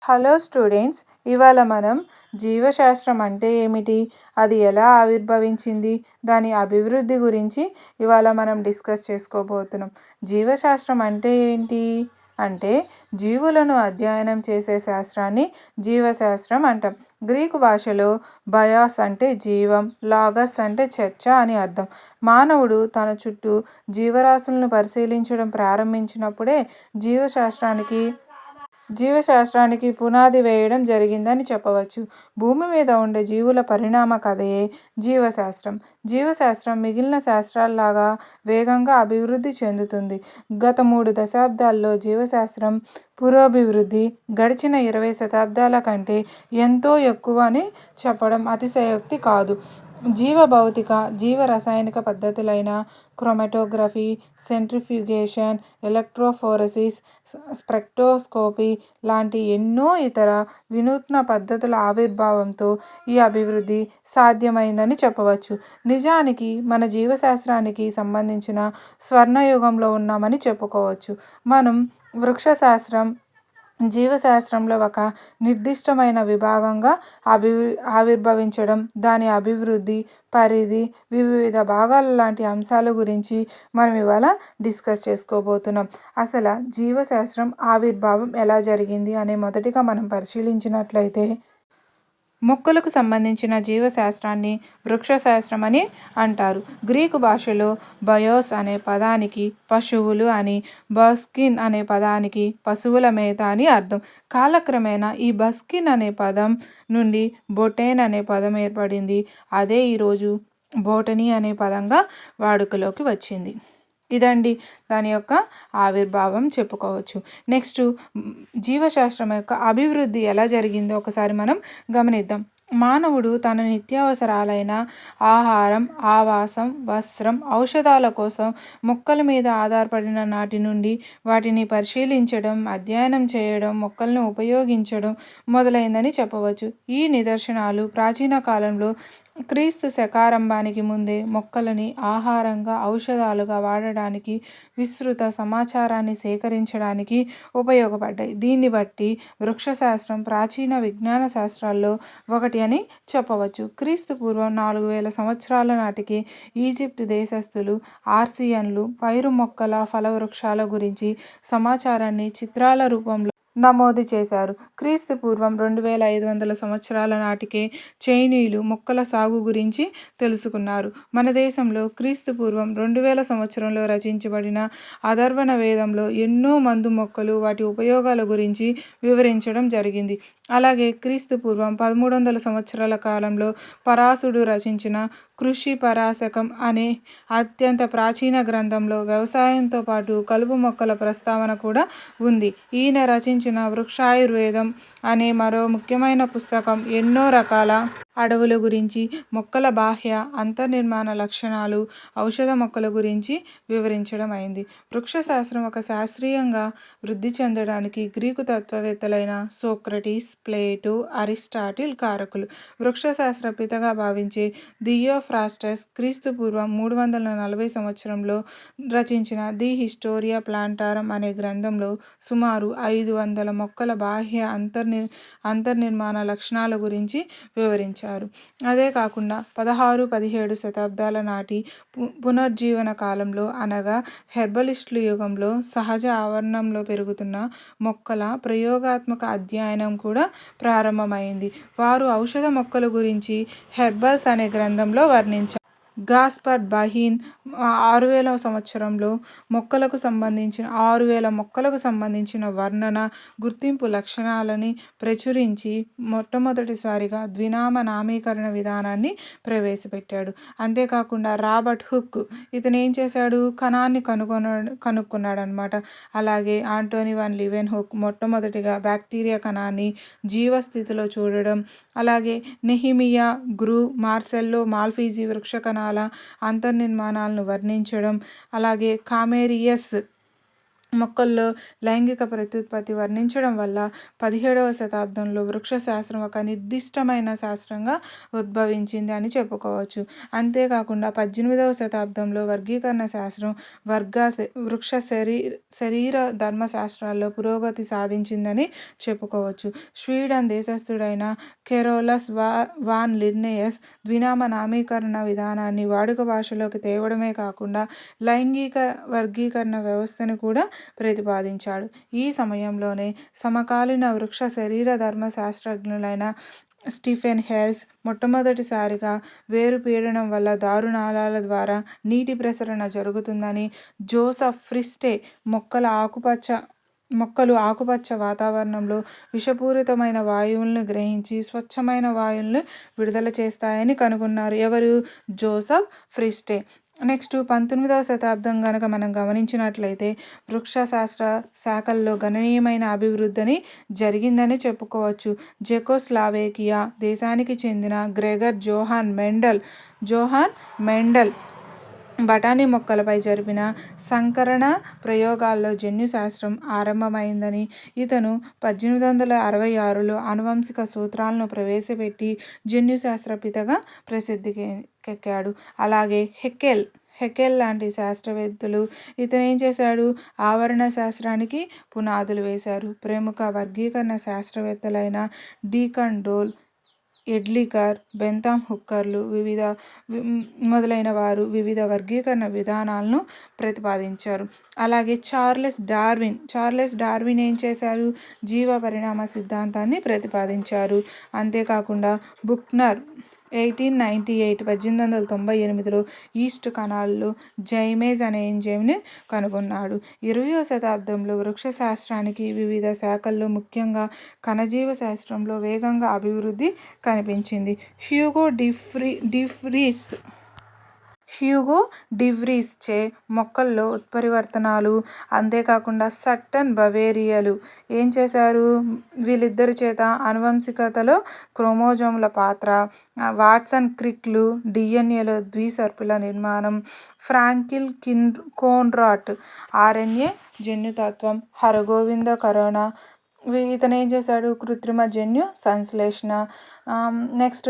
Hello students, ఇవాళ మనం జీవశాస్త్రం అంటే ఏమిటి, అది ఎలా ఆవిర్భవించింది, దాని అభివృద్ధి గురించి ఇవాళ మనం డిస్కస్ చేసుకోబోతున్నాం. జీవశాస్త్రం అంటే ఏంటి అంటే జీవులను అధ్యయనం చేసే శాస్త్రాన్ని జీవశాస్త్రం అంటాం. గ్రీకు భాషలో బయాస్ అంటే జీవం, లాగస్ అంటే చర్చ అని అర్థం. మానవుడు తన చుట్టూ జీవరాశులను పరిశీలించడం ప్రారంభించినప్పుడే జీవశాస్త్రానికి పునాది వేయడం జరిగిందని చెప్పవచ్చు. భూమి మీద ఉండే జీవుల పరిణామ కథయే జీవశాస్త్రం. జీవశాస్త్రం మిగిలిన శాస్త్రాల్లాగా వేగంగా అభివృద్ధి చెందుతుంది. గత 3 దశాబ్దాల్లో జీవశాస్త్రం పురోభివృద్ధి గడిచిన 20 శతాబ్దాల కంటే ఎంతో ఎక్కువ అని చెప్పడం అతిశయోక్తి కాదు. జీవభౌతిక, జీవరసాయనిక పద్ధతులైన క్రోమాటోగ్రఫీ, సెంట్రిఫ్యూగేషన్, ఎలక్ట్రోఫోరెసిస్, స్పెక్ట్రోస్కోపీ లాంటి ఎన్నో ఇతర వినూత్న పద్ధతుల ఆవిర్భావంతో ఈ అభివృద్ధి సాధ్యమైందని చెప్పవచ్చు. నిజానికి మన జీవశాస్త్రానికి సంబంధించిన స్వర్ణయుగంలో ఉన్నామని చెప్పుకోవచ్చు. మనం వృక్షశాస్త్రం జీవశాస్త్రంలో ఒక నిర్దిష్టమైన విభాగంగా ఆవిర్భవించడం, దాని అభివృద్ధి, పరిధి, వివిధ భాగాల లాంటి అంశాల గురించి మనం ఇవాళ డిస్కస్ చేసుకోబోతున్నాం. అసలు జీవశాస్త్రం ఆవిర్భావం ఎలా జరిగింది అనే మొదటిగా మనం పరిశీలించినట్లయితే మొక్కలకు సంబంధించిన జీవశాస్త్రాన్ని వృక్షశాస్త్రం అని అంటారు. గ్రీకు భాషలో బయోస్ అనే పదానికి పశువులు అని, బస్కిన్ అనే పదానికి పశువుల మేత అని అర్థం. కాలక్రమేణా ఈ బస్కిన్ అనే పదం నుండి బొటేన్ అనే పదం ఏర్పడింది. అదే ఈరోజు బోటనీ అనే పదంగా వాడుకలోకి వచ్చింది. ఇదండి దాని యొక్క ఆవిర్భావం చెప్పుకోవచ్చు. నెక్స్ట్, జీవశాస్త్రం యొక్క అభివృద్ధి ఎలా జరిగిందో ఒకసారి మనం గమనిద్దాం. మానవుడు తన నిత్యావసరాలైన ఆహారం, ఆవాసం, వస్త్రం, ఔషధాల కోసం మొక్కల మీద ఆధారపడిన నాటి నుండి వాటిని పరిశీలించడం, అధ్యయనం చేయడం, మొక్కలను ఉపయోగించడం మొదలైందని చెప్పవచ్చు. ఈ నిదర్శనాలు ప్రాచీన కాలంలో క్రీస్తు శకారంభానికి ముందే మొక్కలని ఆహారంగా, ఔషధాలుగా వాడడానికి, విస్తృత సమాచారాన్ని సేకరించడానికి ఉపయోగపడ్డాయి. దీన్ని బట్టి వృక్షశాస్త్రం ప్రాచీన విజ్ఞాన శాస్త్రాల్లో ఒకటి అని చెప్పవచ్చు. క్రీస్తు పూర్వం 4000 సంవత్సరాల నాటికి ఈజిప్ట్ దేశస్థులు ఆర్సియన్లు పైరు మొక్కల, ఫలవృక్షాల గురించి సమాచారాన్ని చిత్రాల రూపంలో నమోదు చేశారు. క్రీస్తు పూర్వం 2500 సంవత్సరాల నాటికే చైనీయులు మొక్కల సాగు గురించి తెలుసుకున్నారు. మన దేశంలో క్రీస్తు పూర్వం 2000 సంవత్సరంలో రచించబడిన అథర్వణ వేదంలో ఎన్నో మందు మొక్కలు, వాటి ఉపయోగాల గురించి వివరించడం జరిగింది. అలాగే క్రీస్తు పూర్వం 1300 సంవత్సరాల కాలంలో పరాశుడు రచించిన కృషి పరాశకం అనే అత్యంత ప్రాచీన గ్రంథంలో వ్యవసాయంతో పాటు కలుపు మొక్కల ప్రస్తావన కూడా ఉంది. ఈయన రచించిన వృక్షాయుర్వేదం అనే మరో ముఖ్యమైన పుస్తకం ఎన్నో రకాల అడవుల గురించి, మొక్కల బాహ్య అంతర్నిర్మాణ లక్షణాలు, ఔషధ మొక్కల గురించి వివరించడం అయింది. వృక్షశాస్త్రం ఒక శాస్త్రీయంగా వృద్ధి చెందడానికి గ్రీకు తత్వవేత్తలైన సోక్రటీస్, ప్లేటో, అరిస్టాటిల్ కారకులు. వృక్షశాస్త్ర పితగా భావించే థియోఫ్రాస్టస్ క్రీస్తు పూర్వం 340 సంవత్సరంలో రచించిన ది హిస్టోరియా ప్లాంటారం అనే గ్రంథంలో సుమారు 500 మొక్కల బాహ్య అంతర్నిర్మాణ లక్షణాల గురించి వివరించారు. అదే కాకుండా 16-17 శతాబ్దాల నాటి పునర్జీవన కాలంలో, అనగా హెర్బలిస్టుల యుగంలో సహజ ఆవరణంలో పెరుగుతున్న మొక్కల ప్రయోగాత్మక అధ్యయనం కూడా ప్రారంభమైంది. వారు ఔషధ మొక్కల గురించి హెర్బల్స్ అనే గ్రంథంలో వర్ణించారు. గాస్పర్ బహీన్ 6000 సంవత్సరంలో 6000 మొక్కలకు సంబంధించిన వర్ణన, గుర్తింపు లక్షణాలని ప్రచురించి మొట్టమొదటిసారిగా ద్వినామ నామీకరణ విధానాన్ని ప్రవేశపెట్టాడు. అంతేకాకుండా రాబర్ట్ హుక్ ఇతను ఏం చేశాడు, కణాన్ని కనుక్కున్నాడు అనమాట. అలాగే ఆంటోనీ వాన్ లీవెన్ హుక్ మొట్టమొదటిగా బ్యాక్టీరియా కణాన్ని జీవస్థితిలో చూడడం, అలాగే నెహిమియా గ్రూ మార్సెల్లో మాల్ఫీజీ వృక్ష కణాల అంతర్నిర్మాణాలను వర్ణించడం, అలాగే కామేరియస్ మొక్కల్లో లైంగిక ప్రత్యుత్పత్తి వర్ణించడం వల్ల 17వ శతాబ్దంలో వృక్షశాస్త్రం ఒక నిర్దిష్టమైన శాస్త్రంగా ఉద్భవించింది అని చెప్పుకోవచ్చు. అంతేకాకుండా 18వ శతాబ్దంలో వర్గీకరణ శాస్త్రం వృక్ష శరీర ధర్మశాస్త్రాల్లో పురోగతి సాధించిందని చెప్పుకోవచ్చు. స్వీడన్ దేశస్థుడైన కెరోలస్ వాన్ లిన్నెయస్ ద్వినామ నామీకరణ విధానాన్ని వాడుక భాషలోకి తేవడమే కాకుండా లైంగిక వర్గీకరణ వ్యవస్థను కూడా ప్రతిపాదించాడు. ఈ సమయంలోనే సమకాలీన వృక్ష శరీర ధర్మ శాస్త్రజ్ఞులైన స్టీఫెన్ హెల్స్ మొట్టమొదటిసారిగా వేరు పీడనం వల్ల దారునాళాల ద్వారా నీటి ప్రసరణ జరుగుతుందని, జోసెఫ్ ఫ్రిస్టే మొక్కలు ఆకుపచ్చ వాతావరణంలో విషపూరితమైన వాయువులను గ్రహించి స్వచ్ఛమైన వాయువులను విడుదల చేస్తాయని కనుగొన్నారు. ఎవరు? జోసెఫ్ ఫ్రిస్టే. నెక్స్ట్ 19వ శతాబ్దం కనుక మనం గమనించినట్లయితే వృక్షశాస్త్ర శాఖల్లో గణనీయమైన అభివృద్ధిని జరిగిందని చెప్పుకోవచ్చు. జెకోస్లావేకియా దేశానికి చెందిన గ్రెగర్ జోహాన్ మెండల్ బఠానీ మొక్కలపై జరిపిన సంకరణ ప్రయోగాల్లో జన్యుశాస్త్రం ఆరంభమైందని, ఇతను 1866లో ఆనువంశిక సూత్రాలను ప్రవేశపెట్టి జన్యుశాస్త్ర పితగా ప్రసిద్ధికెక్కాడు. అలాగే హెకెల్ లాంటి శాస్త్రవేత్తలు ఇతను ఏం చేశాడు? ఆవరణ శాస్త్రానికి పునాదులు వేశారు. ప్రముఖ వర్గీకరణ శాస్త్రవేత్తలైన డీకన్ డోల్, ఎడ్లీకర్, బెంథామ్ హుక్కర్లు మొదలైన వారు వివిధ వర్గీకరణ విధానాలను ప్రతిపాదించారు. అలాగే చార్లెస్ డార్విన్ ఏం చేశారు? జీవ పరిణామ సిద్ధాంతాన్ని ప్రతిపాదించారు. అంతేకాకుండా బుక్నర్ 1898లో ఈస్ట్ కనాల్లో జైమేజ్ అనే ఎంజైమ్ని కనుగొన్నాడు. 20వ శతాబ్దంలో వృక్షశాస్త్రానికి వివిధ శాఖల్లో ముఖ్యంగా కణజీవ శాస్త్రంలో వేగంగా అభివృద్ధి కనిపించింది. హ్యూగో డివ్రీస్ చే మొక్కల్లో ఉత్పరివర్తనాలు, అంతేకాకుండా సట్టన్ బవేరియలు ఏం చేశారు? వీళ్ళిద్దరి చేత ఆనువంశికతలో క్రోమోజోముల పాత్ర, వాట్సన్ క్రిక్లు డిఎన్ఏలో ద్విసర్పిల నిర్మాణం, Frankl Conrad RNA జన్యుతత్వం, Hargovinda corona ఇతను ఏం చేశాడు? కృత్రిమ జన్యు సంశ్లేషణ. నెక్స్ట్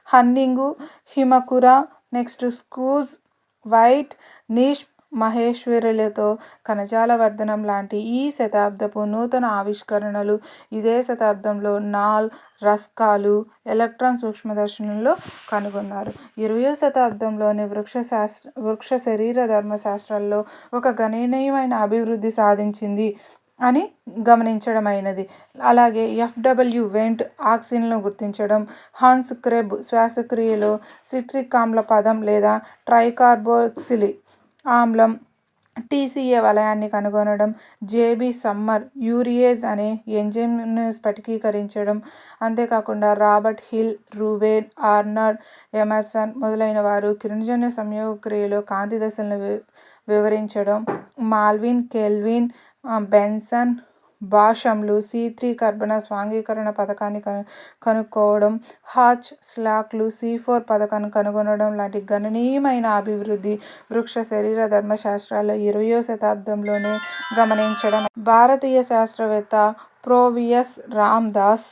హన్నింగ్ హిమకురా, నెక్స్ట్ స్కూజ్ వైట్, నీష్ మహేశ్వరులతో కణజాల వర్ధనం లాంటి ఈ శతాబ్దపు నూతన ఆవిష్కరణలు ఇదే శతాబ్దంలో రస్కాలు ఎలక్ట్రాన్ సూక్ష్మదర్శనంలో కనుగొన్నారు. 20వ శతాబ్దంలోని వృక్ష శరీర ధర్మశాస్త్రాల్లో ఒక గణనీయమైన అభివృద్ధి సాధించింది అని గమనించడమైనది. అలాగే ఎఫ్డబ్ల్యూ వెంట్ ఆక్సిన్లను గుర్తించడం, హాన్స్ క్రెబ్ శ్వాసక్రియలో సిట్రిక్ ఆమ్ల పదం లేదా ట్రైకార్బోక్సిల్ ఆమ్లం టీసీఏ వలయాన్ని కనుగొనడం, జేబీ సమ్మర్ యూరియేజ్ అనే ఎంజైమ్ను స్ఫటికీకరించడం, అంతేకాకుండా Robert hill, Reuben Arnold, Emerson మొదలైన వారు కిరణజన్య సంయోగక్రియలో కాంతి దశలను వివరించడం, మాల్విన్, కెల్విన్, బెన్సన్, బాషంలు C3 కర్బన స్వాంగీకరణ పథకాన్ని కనుక్కోవడం, హాచ్, స్లాక్లు C4 పథకాన్ని కనుగొనడం లాంటి గణనీయమైన అభివృద్ధి వృక్ష శరీర ధర్మశాస్త్రాల్లో 20వ శతాబ్దంలోనే గమనించడం. భారతీయ శాస్త్రవేత్త ప్రోవియస్ రామ్ దాస్,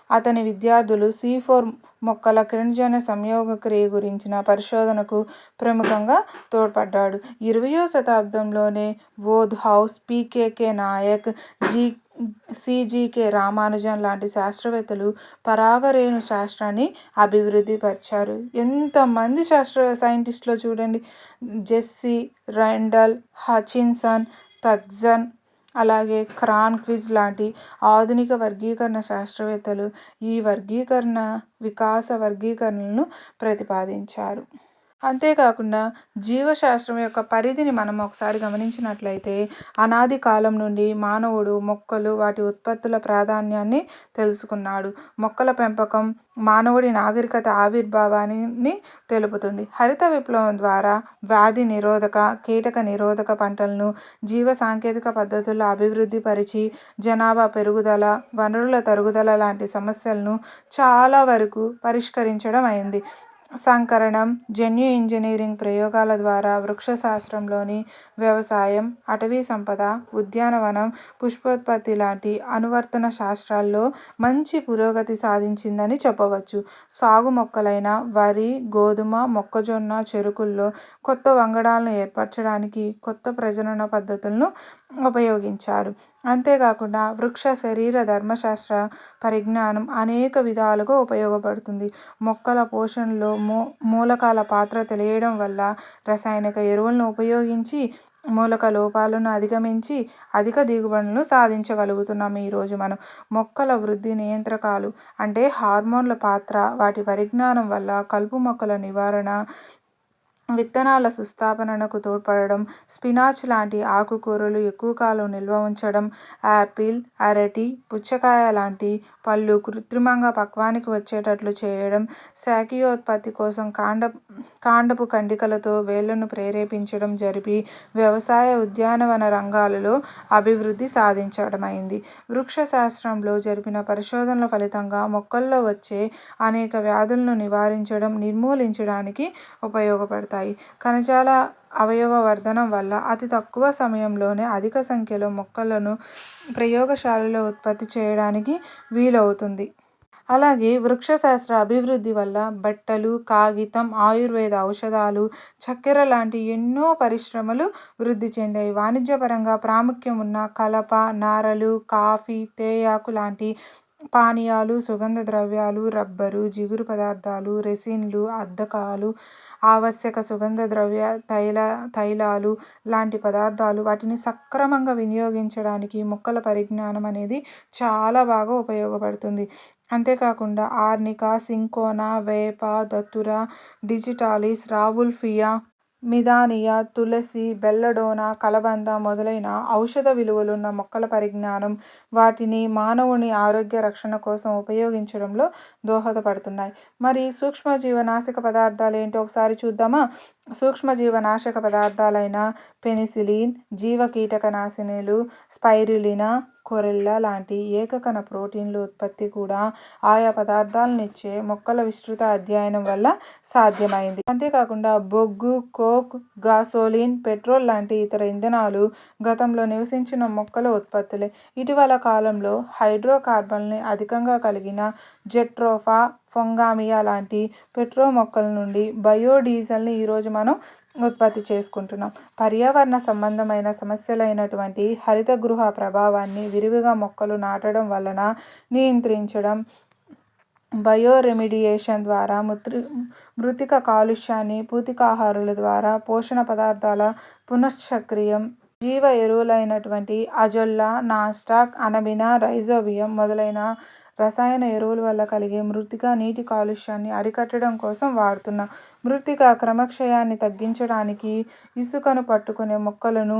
అతని విద్యార్థులు C4 మొక్కల కిరణజన్య సంయోగక్రియ గురించిన పరిశోధనకు ప్రముఖంగా తోడ్పడ్డాడు. 20వ శతాబ్దంలోనే వోర్డ్హౌస్, PKK నాయక్, CGK రామానుజన్ లాంటి శాస్త్రవేత్తలు పరాగరేణు శాస్త్రాన్ని అభివృద్ధి పరిచారు. ఎంతమంది సైంటిస్టులు చూడండి. జెస్సీ రెండల్, హచిన్సన్, థగ్జన్, అలాగే క్రాన్క్విజ్ లాంటి ఆధునిక వర్గీకరణ శాస్త్రవేత్తలు ఈ వికాస వర్గీకరణలను ప్రతిపాదించారు. అంతేకాకుండా జీవశాస్త్రం యొక్క పరిధిని మనం ఒకసారి గమనించినట్లయితే అనాది కాలం నుండి మానవుడు మొక్కలు, వాటి ఉత్పత్తుల ప్రాధాన్యాన్ని తెలుసుకున్నాడు. మొక్కల పెంపకం మానవుడి నాగరికత ఆవిర్భావాన్ని తెలుపుతుంది. హరిత విప్లవం ద్వారా వ్యాధి నిరోధక, కీటక నిరోధక పంటలను జీవ సాంకేతిక పద్ధతుల్లో అభివృద్ధి పరిచి జనాభా పెరుగుదల, వనరుల తరుగుదల లాంటి సమస్యలను చాలా వరకు పరిష్కరించడం అయింది. సంకరణం, జన్యు ఇంజనీరింగ్ ప్రయోగాల ద్వారా వృక్షశాస్త్రంలోని వ్యవసాయం, అటవీ సంపద, ఉద్యానవనం, పుష్పోత్పత్తి లాంటి అనువర్తన శాస్త్రాల్లో మంచి పురోగతి సాధించిందని చెప్పవచ్చు. సాగు మొక్కలైన వరి, గోధుమ, మొక్కజొన్న, చెరుకుల్లో కొత్త వంగడాలను ఏర్పరచడానికి కొత్త ప్రజనన పద్ధతులను ఉపయోగించారు. అంతేకాకుండా వృక్ష శరీర ధర్మశాస్త్ర పరిజ్ఞానం అనేక విధాలుగా ఉపయోగపడుతుంది. మొక్కల పోషణలో మూలకాల పాత్ర తెలియడం వల్ల రసాయనిక ఎరువులను ఉపయోగించి మూలక లోపాలను అధిగమించి అధిక దిగుబడులను సాధించగలుగుతున్నాం. ఈరోజు మనం మొక్కల వృద్ధి నియంత్రకాలు అంటే హార్మోన్ల పాత్ర, వాటి పరిజ్ఞానం వల్ల కలుపు మొక్కల నివారణ, విత్తనాల సుస్థాపనకు తోడ్పడడం, స్పినాచ్ లాంటి ఆకుకూరలు ఎక్కువ కాలం నిల్వ ఉంచడం, యాపిల్, అరటి, పుచ్చకాయ లాంటి పళ్ళు కృత్రిమంగా పక్వానికి వచ్చేటట్లు చేయడం, శాఖీయోత్పత్తి కోసం కాండపు కండికలతో వేళ్లను ప్రేరేపించడం జరిపి వ్యవసాయ ఉద్యానవన రంగాలలో అభివృద్ధి సాధించడమైంది. వృక్షశాస్త్రంలో జరిపిన పరిశోధనల ఫలితంగా మొక్కల్లో వచ్చే అనేక వ్యాధులను నివారించడం, నిర్మూలించడానికి ఉపయోగపడతాయి. కణజాల అవయవ వర్ధనం వల్ల అతి తక్కువ సమయంలోనే అధిక సంఖ్యలో మొక్కలను ప్రయోగశాలలో ఉత్పత్తి చేయడానికి వీలవుతుంది. అలాగే వృక్షశాస్త్ర అభివృద్ధి వల్ల బట్టలు, కాగితం, ఆయుర్వేద ఔషధాలు, చక్కెర లాంటి ఎన్నో పరిశ్రమలు వృద్ధి చెందాయి. వాణిజ్యపరంగా ప్రాముఖ్యం ఉన్న కలప, నారలు, కాఫీ, తేయాకు లాంటి పానీయాలు, సుగంధ ద్రవ్యాలు, రబ్బరు, జిగురు పదార్థాలు, రెసిన్లు, అద్దకాలు, ఆవశ్యక సుగంధ ద్రవ్య తైలాలు లాంటి పదార్థాలు వాటిని సక్రమంగా వినియోగించడానికి మొక్కల పరిజ్ఞానం అనేది చాలా బాగా ఉపయోగపడుతుంది. అంతేకాకుండా ఆర్నికా, సింకోనా, వేప, దతురా, డిజిటాలిస్, రావుల్ఫియా, మిదానియా, తులసి, బెల్లడోనా, కలబంద మొదలైన ఔషధ విలువలున్న మొక్కల పరిజ్ఞానం వాటిని మానవుని ఆరోగ్య రక్షణ కోసం ఉపయోగించడంలో దోహదపడుతున్నాయి. మరి సూక్ష్మజీవనాశక పదార్థాలు ఏంటో ఒకసారి చూద్దామా? సూక్ష్మజీవనాశక పదార్థాలైన పెనిసిలిన్, జీవకీటకనాశినులు, స్పైరులినా, కొరెల్లా లాంటి ఏకకణ ప్రోటీన్ల ఉత్పత్తి కూడా ఆయా పదార్థాలనిచ్చే మొక్కల విస్తృత అధ్యయనం వల్ల సాధ్యమైంది. అంతేకాకుండా బొగ్గు, కోక్, గాసోలిన్, పెట్రోల్ లాంటి ఇతర ఇంధనాలు గతంలో నివసించిన మొక్కల ఉత్పత్తులే. ఇటీవల కాలంలో హైడ్రోకార్బన్లని అధికంగా కలిగిన జెట్రోఫా, ఫొంగామియా లాంటి పెట్రో మొక్కల నుండి బయోడీజిల్ని ఈరోజు మనం ఉత్పత్తి చేసుకుంటున్నాం. పర్యావరణ సంబంధమైన సమస్యలైనటువంటి హరితగృహ ప్రభావాన్ని విరివిగా మొక్కలు నాటడం వలన నియంత్రించడం, బయోరెమిడియేషన్ ద్వారా మృతిక కాలుష్యాన్ని, పూతికాహారుల ద్వారా పోషణ పదార్థాల పునశ్చక్రియం, జీవ ఎరువులైనటువంటి అజొల్లా, నాస్టాక్, అనబినా, రైజోబియం మొదలైన రసాయన ఎరువుల వల్ల కలిగే మృతిక, నీటి కాలుష్యాన్ని అరికట్టడం కోసం వాడుతున్నాం. మృతిక క్రమక్షయాన్ని తగ్గించడానికి ఇసుకను పట్టుకునే మొక్కలను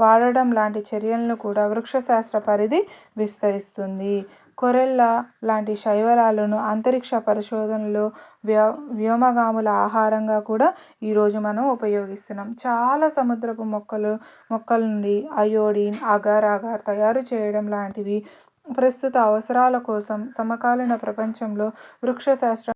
వాడడం లాంటి చర్యలను కూడా వృక్షశాస్త్ర పరిధి విస్తరిస్తుంది. కొరెల్లా లాంటి శైవలాలను అంతరిక్ష పరిశోధనలో వ్యోమగాముల ఆహారంగా కూడా ఈరోజు మనం ఉపయోగిస్తున్నాం. చాలా సముద్రపు మొక్కల నుండి అయోడిన్, అగార్ తయారు చేయడం లాంటివి ప్రస్తుత అవసరాల కోసం సమకాలీన ప్రపంచంలో వృక్షశాస్త్రం